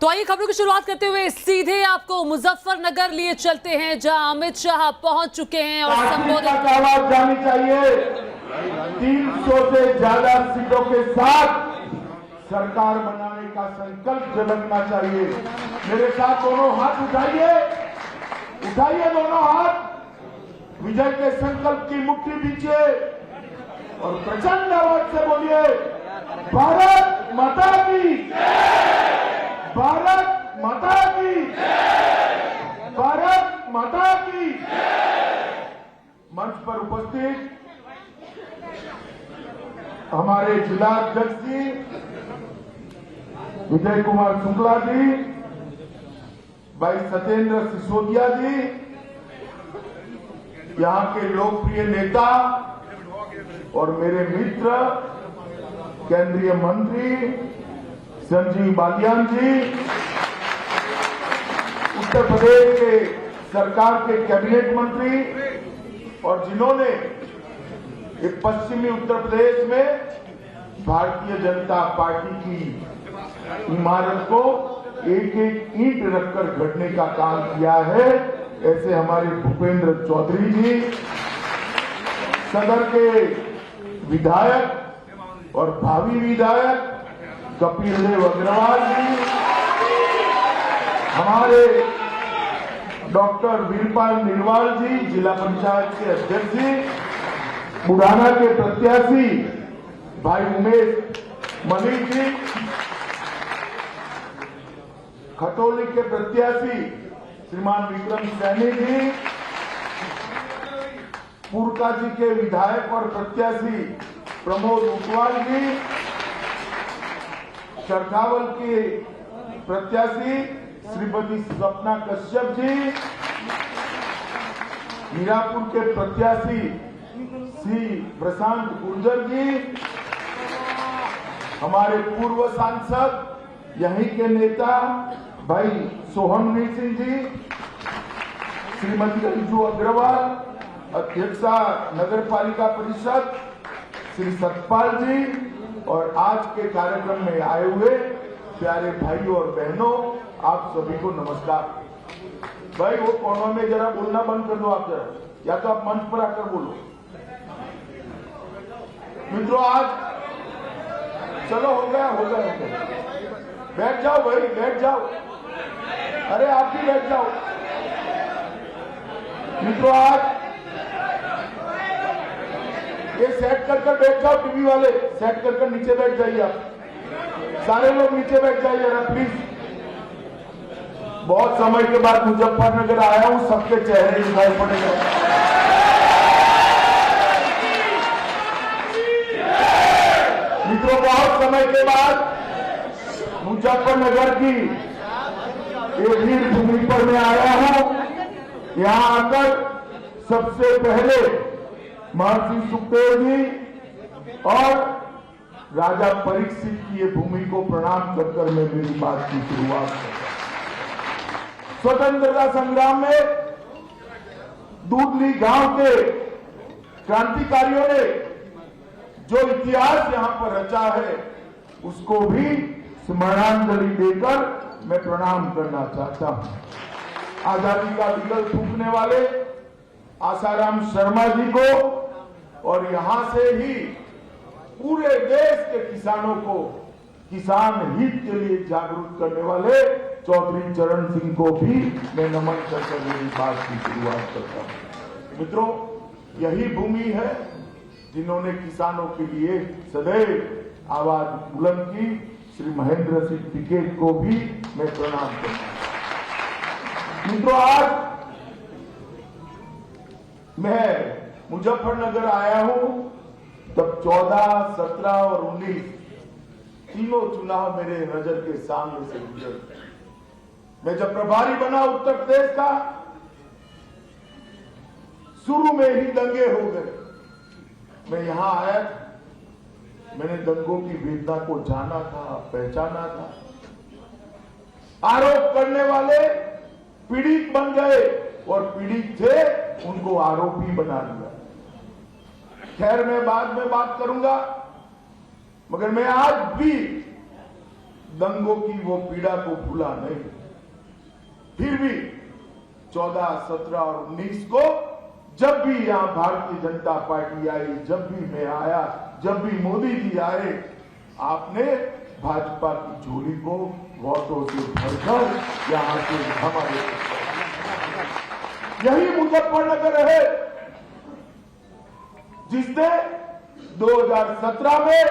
तो आइए खबरों की शुरुआत करते हुए सीधे आपको मुजफ्फरनगर लिए चलते हैं, जहां अमित शाह पहुंच चुके हैं और संबोधित आवाज जानी चाहिए। 300 से ज्यादा सीटों के साथ सरकार बनाने का संकल्प झलकना चाहिए। मेरे साथ दोनों हाथ उठाइए, उठाइए दोनों हाथ, विजय के संकल्प की मुट्ठी दीजिए और प्रचंड आवाज से बोलिए, भारत माता की, भारत माता की, भारत माता की। मंच पर उपस्थित हमारे जिला अध्यक्ष जी विजय कुमार शुक्ला जी, भाई सत्येंद्र सिसोदिया जी, यहाँ के लोकप्रिय नेता और मेरे मित्र केंद्रीय मंत्री संजीव बालियान जी, उत्तर प्रदेश के सरकार के कैबिनेट मंत्री और जिन्होंने एक पश्चिमी उत्तर प्रदेश में भारतीय जनता पार्टी की इमारत को एक एक ईंट रखकर गढ़ने का काम किया है, ऐसे हमारे भूपेंद्र चौधरी जी, सदर के विधायक और भावी विधायक कपिल देव अग्रवाल जी, हमारे डॉक्टर वीरपाल निर्वाल जी, जिला पंचायत के अध्यक्ष जी, बुढ़ाना के प्रत्याशी भाई उमेश मलिक जी, खटोली के प्रत्याशी श्रीमान विक्रम सैनी जी, पुरका जी के विधायक और प्रत्याशी प्रमोद उटवाल जी, चरखावल के प्रत्याशी श्रीमती सपना कश्यप जी, मीरापुर के प्रत्याशी श्री प्रशांत गुर्जर जी, हमारे पूर्व सांसद यहीं के नेता भाई सोहनवीर सिंह जी, श्रीमती अंजू अग्रवाल, अध्यक्षा नगर पालिका परिषद श्री सतपाल जी, और आज के कार्यक्रम में आए हुए प्यारे भाइयों और बहनों, आप सभी को नमस्कार। भाई वो कोनों में जरा बोलना बंद कर दो आप जरा, या तो आप मंच पर आकर बोलो। मित्रों आज चलो हो गया, बैठ जाओ भाई, बैठ जाओ, अरे आप भी बैठ जाओ। मित्रों आज ये सेट कर बैठ जाओ, टीवी वाले सेट कर नीचे बैठ जाइए, आप सारे लोग नीचे बैठ जाइए ना प्लीज। बहुत समय के बाद मुजफ्फरनगर आया हूं, सबके चेहरे दिखाई पड़ेंगे। मित्रों बहुत समय के बाद मुजफ्फरनगर की एक वीर भूमि पर मैं आया हूं। यहां आकर सबसे पहले महर्षि सुखदेव जी और राजा परीक्षित की ये भूमि को प्रणाम कर मैं मेरी बात की शुरुआत करता। स्वतंत्रता संग्राम में दूधली गांव के क्रांतिकारियों ने जो इतिहास यहां पर रचा है, उसको भी स्मरणांजलि देकर मैं प्रणाम करना चाहता हूं। आजादी का विकल्प फूंकने वाले आसाराम शर्मा जी को और यहां से ही पूरे देश के किसानों को किसान हित के लिए जागरूक करने वाले चौधरी चरण सिंह को भी मैं नमन करके मेरी बात की शुरुआत करता हूं। मित्रों यही भूमि है जिन्होंने किसानों के लिए सदैव आवाज बुलंद की। श्री महेंद्र सिंह टिकैत को भी मैं प्रणाम करता हूं। मित्रों आज मैं मुजफ्फरनगर आया हूं तब 14, 17 और 19 तीनों चुनाव मेरे नजर के सामने से गुजरे। मैं जब प्रभारी बना उत्तर प्रदेश का, शुरू में ही दंगे हो गए। मैं यहां आया, मैंने दंगों की वेदना को जाना था, पहचाना था। आरोप करने वाले पीड़ित बन गए और पीड़ित थे उनको आरोपी बना दिया। खैर मैं बाद में बात करूंगा, मगर मैं आज भी दंगों की वो पीड़ा को भूला नहीं। फिर भी 14, 17 और 19 को जब भी यहां भारतीय जनता पार्टी आई, जब भी मैं आया, जब भी मोदी जी आए, आपने भाजपा की झोली को वोटों से भरकर यहां से हमारे, यही मुजफ्फरनगर है जिसने 2017 में,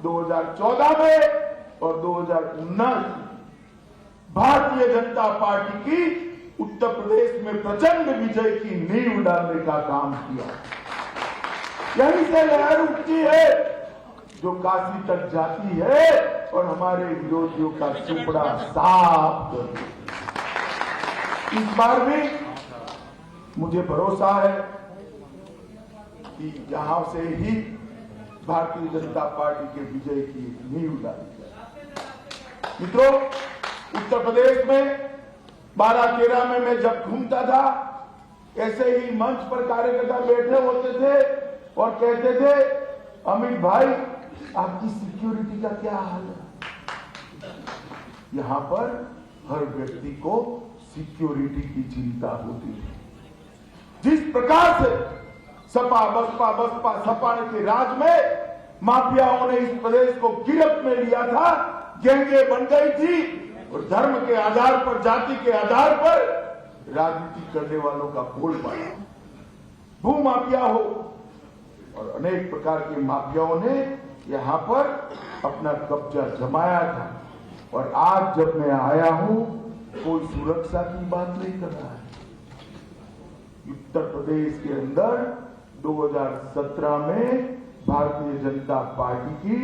2014 में और 2019 भारतीय जनता पार्टी की उत्तर प्रदेश में प्रचंड विजय की नींव डालने का काम किया। यहीं से लहर उठती है जो काशी तक जाती है और हमारे विरोधियों का सुपड़ा साफ करती है। इस बार भी मुझे भरोसा है कि यहां से ही भारतीय जनता पार्टी के विजय की नींव डाली जाए। मित्रों, उत्तर प्रदेश में 12-13 में मैं जब घूमता था, ऐसे ही मंच पर कार्यकर्ता बैठे होते थे और कहते थे, अमित भाई आपकी सिक्योरिटी का क्या हाल है? यहां पर हर व्यक्ति को सिक्योरिटी की चिंता होती है। जिस प्रकार से सपा सपा के राज में माफियाओं ने इस प्रदेश को गिरफ्त में लिया था, गैंगे बन गई थी और धर्म के आधार पर, जाति के आधार पर राजनीति करने वालों का बोलबाला, भू माफिया हो और अनेक प्रकार के माफियाओं ने यहां पर अपना कब्जा जमाया था। और आज जब मैं आया हूं, कोई सुरक्षा की बात नहीं कर रहा है। उत्तर प्रदेश के अंदर 2017 में भारतीय जनता पार्टी की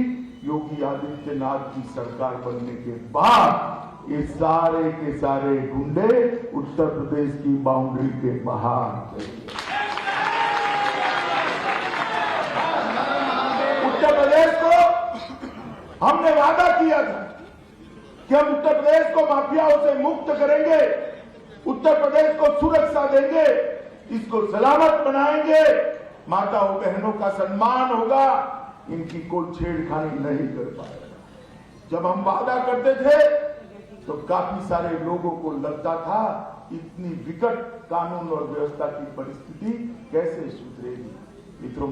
योगी आदित्यनाथ की सरकार बनने के बाद ये सारे के सारे गुंडे उत्तर प्रदेश की बाउंड्री के बाहर। उत्तर प्रदेश को हमने वादा किया था कि हम उत्तर प्रदेश को माफियाओं से मुक्त करेंगे, उत्तर प्रदेश को सुरक्षा देंगे, इसको सलामत बनाएंगे, माताओं बहनों का सम्मान होगा, इनकी कोई छेड़खानी नहीं कर पाएगा। जब हम वादा करते थे तो काफी सारे लोगों को लगता था इतनी विकट कानून और व्यवस्था की परिस्थिति कैसे सुधरेगी। मित्रों,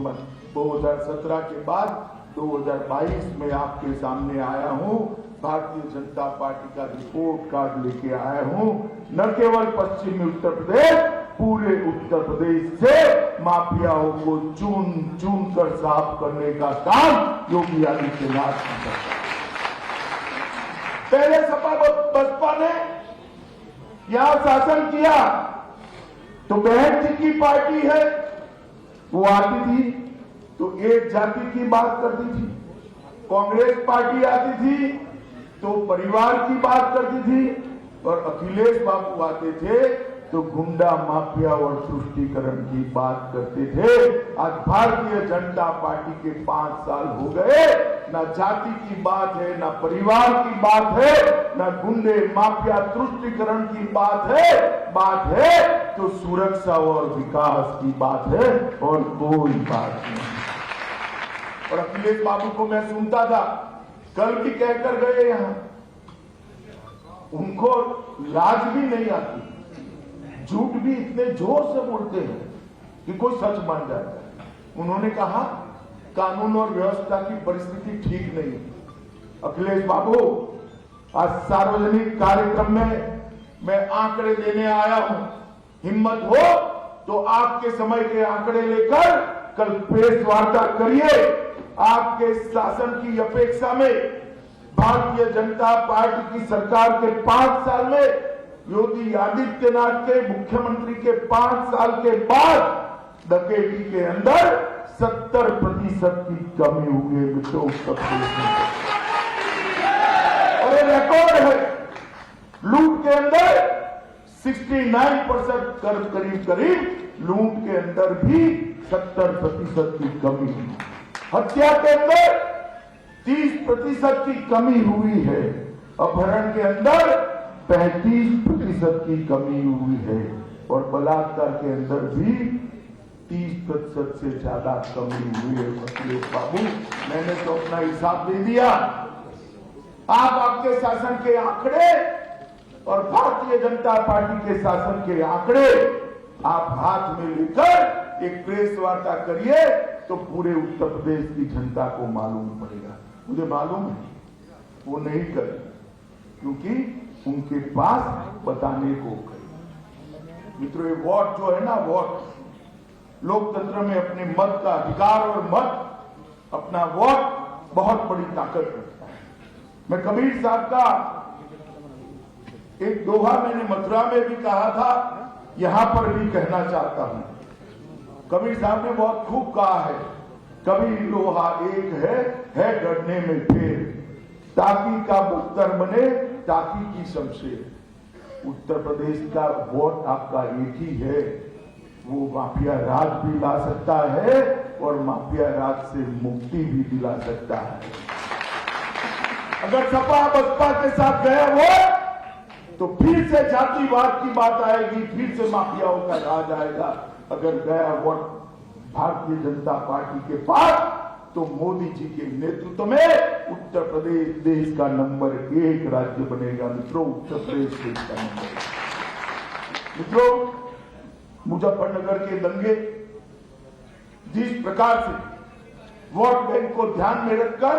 2017 के बाद 2022 में आपके सामने आया हूं, भारतीय जनता पार्टी का रिपोर्ट कार्ड लेके आया हूं। न केवल पश्चिमी उत्तर प्रदेश, पूरे उत्तर प्रदेश से माफियाओं को चुन चुन कर साफ करने का काम योगी आदित्यनाथ ने किया। पहले सपा बसपा ने यहां शासन किया तो बहन जी की पार्टी है, वो आती थी तो एक जाति की बात करती थी। कांग्रेस पार्टी आती थी तो परिवार की बात करती थी और अखिलेश बाबू आते थे तो गुंडा माफिया और तुष्टीकरण की बात करते थे। आज भारतीय जनता पार्टी के 5 साल हो गए, ना जाति की बात है, ना परिवार की बात है, ना गुंडे माफिया तुष्टीकरण की बात है तो सुरक्षा और विकास की बात है और कोई बात नहीं। और अखिलेश बाबू को मैं सुनता था, कल भी कहकर गए यहां, उनको लाज भी नहीं आती, झूठ भी इतने जोर से बोलते हैं कि कोई सच बन जाता है। उन्होंने कहा कानून और व्यवस्था की परिस्थिति ठीक नहीं। अखिलेश बाबू, आज सार्वजनिक कार्यक्रम में मैं आंकड़े देने आया हूं, हिम्मत हो तो आपके समय के आंकड़े लेकर कल प्रेस वार्ता करिए। आपके शासन की अपेक्षा में भारतीय जनता पार्टी की सरकार के 5 साल में, योगी आदित्यनाथ के मुख्यमंत्री के 5 साल के बाद डकैती के अंदर 70% की कमी हुई है मित्रों। और ये रिकॉर्ड है, लूट के अंदर 69% करीब लूट के अंदर भी 70% की कमी हुई। हत्या के अंदर 30% की कमी हुई है। अपहरण के अंदर 35% की कमी हुई है और बलात्कार के अंदर भी 30% से ज्यादा कमी हुई है। अखिलेश बाबू, मैंने तो अपना हिसाब दे दिया, आप आपके शासन के आंकड़े और भारतीय जनता पार्टी के शासन के आंकड़े आप हाथ में लेकर एक प्रेस वार्ता करिए तो पूरे उत्तर प्रदेश की जनता को मालूम पड़ेगा। मुझे मालूम है वो नहीं करे, क्योंकि उनके पास बताने को कहीं। मित्रों, ये वोट जो है ना, वोट लोकतंत्र में अपने मत का अधिकार और मत अपना वोट बहुत बड़ी ताकत रखता है। मैं कबीर साहब का एक दोहा मैंने मथुरा में भी कहा था, यहां पर भी कहना चाहता हूं। कबीर साहब ने बहुत खूब कहा है, कबीर लोहा एक है गढ़ने में फेर, ताकी का बख्तर बने ताकी की शमशेर। उत्तर प्रदेश का वोट आपका एक ही है, वो माफिया राज भी ला सकता है और माफिया राज से मुक्ति भी दिला सकता है। अगर सपा बसपा के साथ गया वोट तो फिर से जातिवाद की बात आएगी, फिर से माफियाओं का राज आएगा। अगर गया वोट भारतीय जनता पार्टी के पास तो मोदी जी के नेतृत्व में उत्तर प्रदेश देश का नंबर 1 राज्य बनेगा। मित्रों, उत्तर प्रदेश देश का नंबर 1। मित्रों, मुजफ्फरनगर के दंगे जिस प्रकार से वोट बैंक को ध्यान में रखकर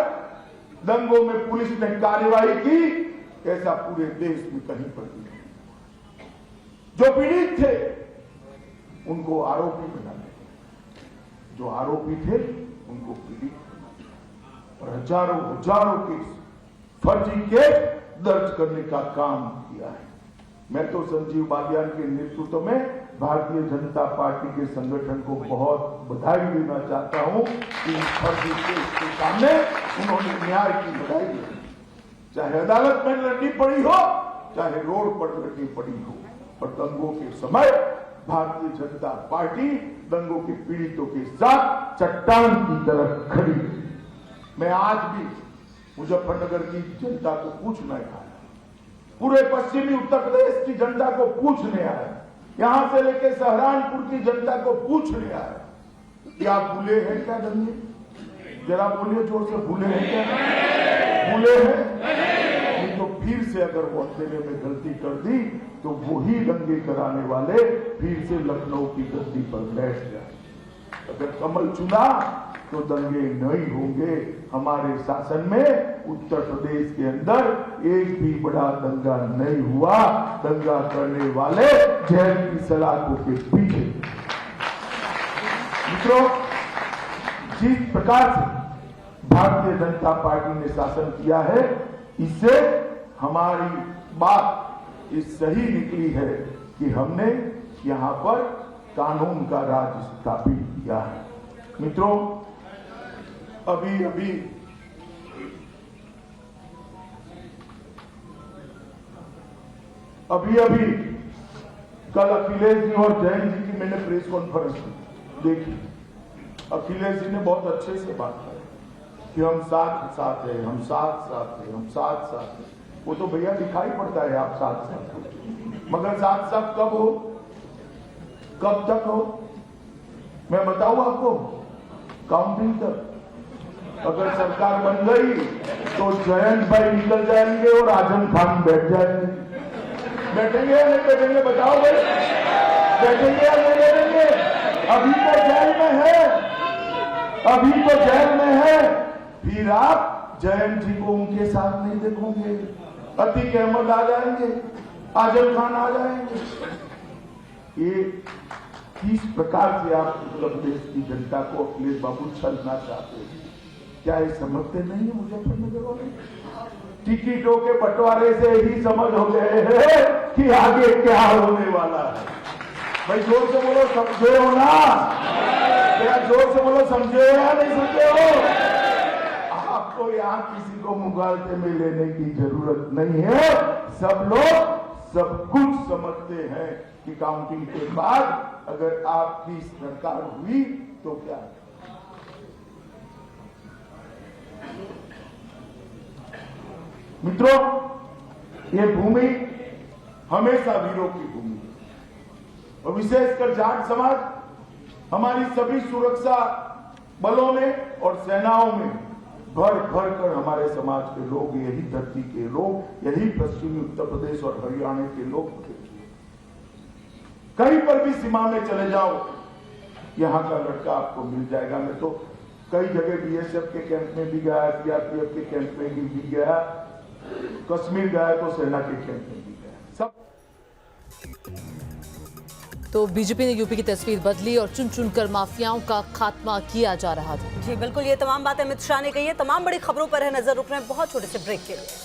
दंगों में पुलिस ने कार्रवाई की, ऐसा पूरे देश में कहीं पर भी नहीं। जो पीड़ित थे उनको आरोपी बनाने, जो आरोपी थे उनको पीड़ित, और हजारों केस फर्जी केस दर्ज करने का काम किया है। मैं तो संजीव बालियान के नेतृत्व में भारतीय जनता पार्टी के संगठन को बहुत बधाई देना चाहता हूं कि फर्जी केस के सामने उन्होंने न्याय की बधाई दी। चाहे अदालत में लड़नी पड़ी हो, चाहे रोड पर लड़नी पड़ी हो, और दंगों के समय भारतीय जनता पार्टी दंगों के पीड़ितों के साथ चट्टान की तरह खड़ी। मैं आज भी मुजफ्फरनगर की जनता को पूछना आया, पूरे पश्चिमी उत्तर प्रदेश की जनता को पूछने आया, यहां से लेकर सहारनपुर की जनता को पूछने आया कि आप भूले हैं क्या दंगे? जरा बोलिए जोर से, भूले हैं क्या? भूले हैं? नहीं तो फिर से अगर वोट देने में गलती कर दी तो वही दंगे कराने वाले फिर से लखनऊ की गद्दी पर बैठ जाए। अगर कमल चुना तो दंगे नहीं होंगे। हमारे शासन में उत्तर प्रदेश के अंदर एक भी बड़ा दंगा नहीं हुआ। दंगा करने वाले जेल की सलाखों के पीछे। मित्रों, जिस प्रकार से भारतीय जनता पार्टी ने शासन किया है, इससे हमारी बात इस सही निकली है कि हमने यहां पर कानून का राज स्थापित किया है। मित्रों, अभी कल अखिलेश जी और जैन जी की मैंने प्रेस कॉन्फ्रेंस देखी। अखिलेश जी ने बहुत अच्छे से बात की कि हम साथ हैं, हम साथ हैं, हम साथ हैं। वो तो भैया दिखाई पड़ता है आप साथ हो, मगर साथ कब हो, कब तक हो? मैं बताऊं आपको, काउंटिंग तक। अगर सरकार बन गई तो जयंत भाई निकल जाएंगे और आजम खान बैठ जाएंगे। बैठेंगे या नहीं बैठेंगे बताओ भाई? बैठेंगे या नहीं बैठेंगे? अभी तो जेल में है, फिर आप जयंत जी को उनके साथ नहीं देखोगे। अतीक अहमद आ जाएंगे, आजम खान आ जाएंगे। ये किस प्रकार से आप उत्तर प्रदेश की जनता को अखिलेश बाबू छलना चाहते हैं? क्या ये समझते नहीं है मुजफ्फरनगर वाले? टिकटों के बंटवारे से ही समझ हो गए हैं कि आगे क्या होने वाला है। भाई जोर से बोलो, समझे हो ना? क्या जोर से बोलो, समझे हो या नहीं समझे हो? आपको यहाँ किसी को मुगालते में लेने की जरूरत नहीं है। सब लोग सब कुछ समझते हैं कि काउंटिंग के बाद अगर आपकी सरकार हुई तो क्या। मित्रों, ये भूमि हमेशा वीरों की भूमि है, और विशेषकर जाट समाज हमारी सभी सुरक्षा बलों में और सेनाओं में भर भर कर हमारे समाज के लोग, यही धरती के लोग, यही पश्चिमी उत्तर प्रदेश और हरियाणा के लोग, कहीं पर भी सीमा में चले जाओ, यहां का लड़का आपको मिल जाएगा। मैं तो कई जगह बीएसएफ के कैंप में भी गया, सीआरपीएफ के कैंप में भी गया, कश्मीर गया तो सेना के कैंप में भी गया। सब तो बीजेपी ने यूपी की तस्वीर बदली और चुन चुनकर माफियाओं का खात्मा किया जा रहा था। जी बिल्कुल, ये तमाम बातें अमित शाह ने कही है। तमाम बड़ी खबरों पर है नजर, रुक रहे हैं बहुत छोटे से ब्रेक के लिए।